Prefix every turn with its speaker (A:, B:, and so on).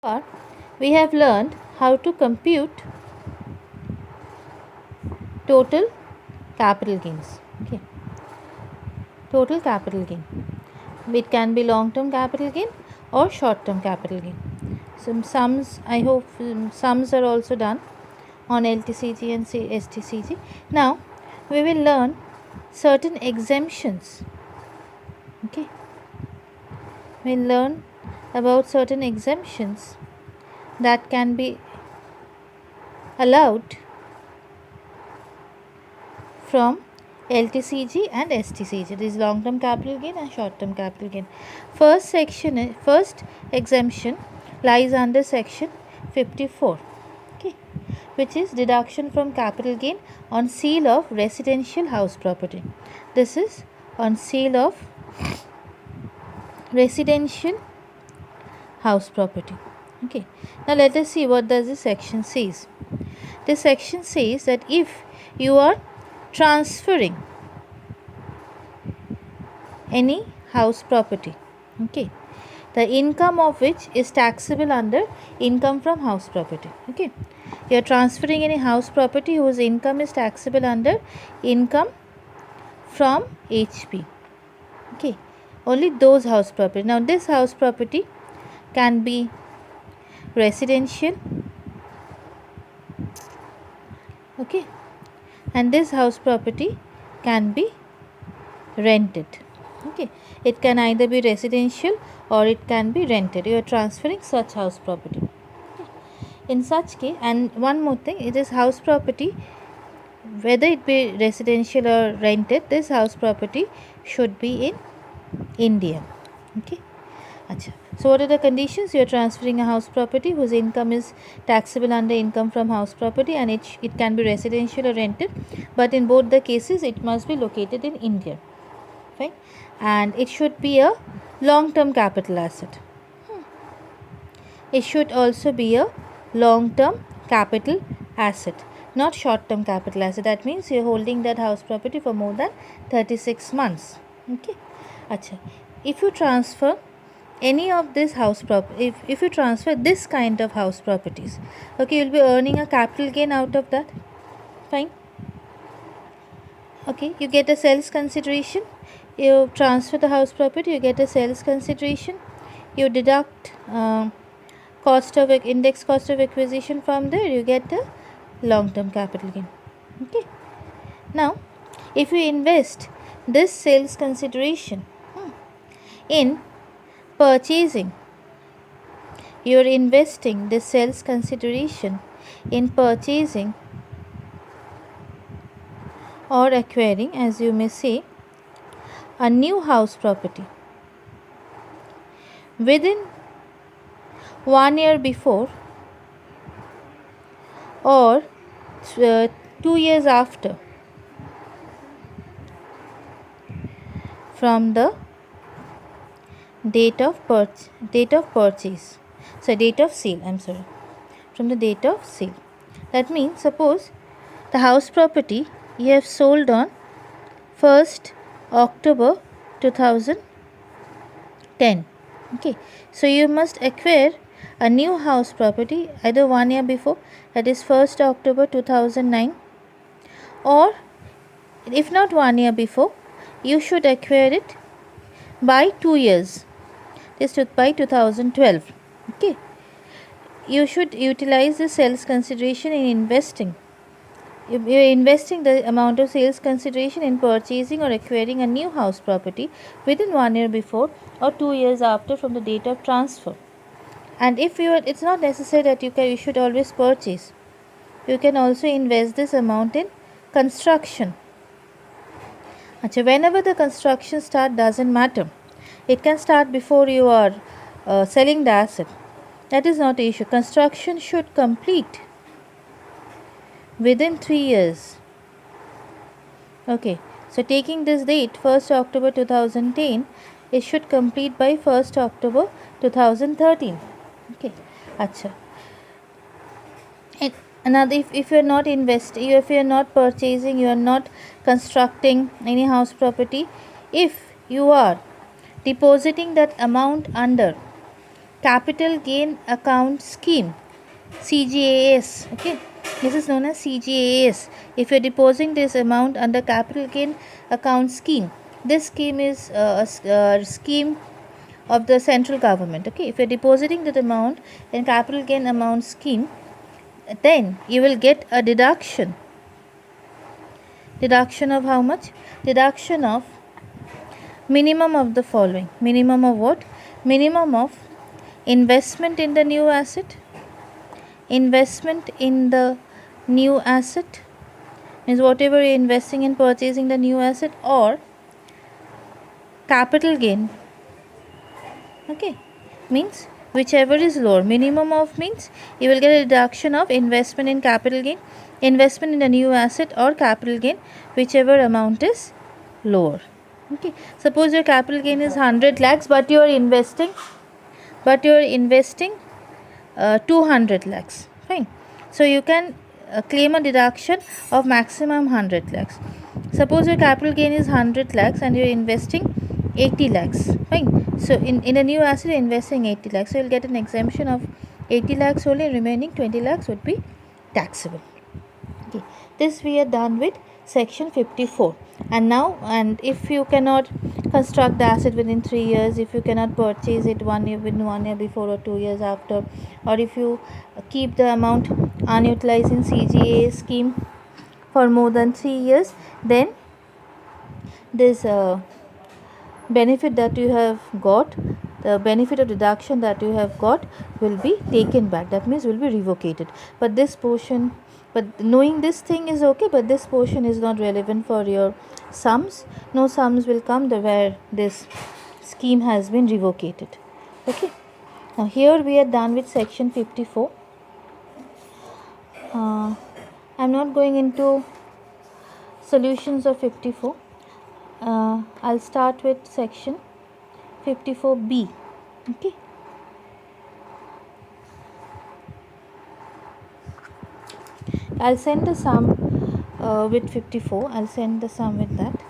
A: far, we have learned how to compute total capital gains. Okay, total capital gain. It can be long-term capital gain or short-term capital gain. Some sums, I hope sums are also done on LTCG and STCG. Now, we will learn certain exemptions. Okay, we'll learn about certain exemptions that can be allowed from LTCG and STCG. This is long term capital gain and short term capital gain. First exemption lies under section 54, okay, which is deduction from capital gain on sale of residential house property. This is on sale of residential house property. Okay, now let us see what does this section says. This section says that if you are transferring any house property, okay, the income of which is taxable under income from house property. Okay, you are transferring any house property whose income is taxable under income from HP. Okay, only those house property. Now this house property can be residential, okay, and this house property can be rented. Okay, it can either be residential or it can be rented. You are transferring such house property. In such case, and one more thing, it is house property, whether it be residential or rented, this house property should be in India. Okay, Achha. So what are the conditions? You are transferring a house property whose income is taxable under income from house property, and it can be residential or rented, but in both the cases it must be located in India. Fine, and it should be a long term capital asset. It should also be a long term capital asset, not short term capital asset. That means you are holding that house property for more than 36 months. Okay, Achha. If you transfer any of this house property, if you transfer this kind of house properties, okay, you will be earning a capital gain out of that. Fine. Okay, you get a sales consideration. You transfer the house property, you get a sales consideration. You deduct index cost of acquisition from there, you get a long term capital gain. Okay, now if you invest this sales consideration in purchasing, you are investing this sales consideration in purchasing or acquiring, as you may say, a new house property within 1 year before or 2 years after from the date of sale. From the date of sale. That means, suppose the house property you have sold on 1st October 2010. Okay, so you must acquire a new house property either 1 year before, that is 1st October 2009, or if not 1 year before, you should acquire it by 2 years, this by 2012. Okay, you should utilize the sales consideration in investing. You are investing the amount of sales consideration in purchasing or acquiring a new house property within 1 year before or 2 years after from the date of transfer. And if it's not necessary that you should always purchase. You can also invest this amount in construction. Achha, whenever the construction start, doesn't matter. It can start before you are selling the asset. That is not the issue. Construction should complete within 3 years. Okay, so taking this date 1st October 2010, it should complete by 1st October 2013. Okay, Achha. And another, if you are not investing, if you are not purchasing, you are not constructing any house property, if you are depositing that amount under capital gain account scheme, CGAS. Okay, this is known as CGAS. If you're depositing this amount under capital gain account scheme, this scheme is a scheme of the central government. Okay, if you're depositing that amount in capital gain amount scheme, then you will get a deduction. Deduction of how much? Deduction of minimum of the following. Minimum of what? Minimum of investment in the new asset. Investment in the new asset means whatever you're investing in purchasing the new asset, or capital gain. Okay, means whichever is lower. Minimum of means you will get a deduction of investment in capital gain, investment in a new asset, or capital gain, whichever amount is lower. Okay, suppose your capital gain is 100 lakhs, but you are investing 200 lakhs. Fine. So you can claim a deduction of maximum 100 lakhs. Suppose your capital gain is 100 lakhs and you are investing 80 lakhs. Fine. So in a new asset you are investing 80 lakhs. So you will get an exemption of 80 lakhs only, remaining 20 lakhs would be taxable. Okay. This we are done with section 54. And if you cannot construct the asset within 3 years, if you cannot purchase it within 1 year before or 2 years after, or if you keep the amount unutilized in CGA scheme for more than 3 years, then this benefit that you have got, the benefit of deduction that you have got will be taken back. That means will be revocated. But this portion, but knowing this thing is okay, but this portion is not relevant for your sums. No sums will come where this scheme has been revocated. Okay. Now here we are done with section 54. I'm not going into solutions of 54. I'll start with section 54B. Okay. I'll send the sum with 54. I'll send the sum with that.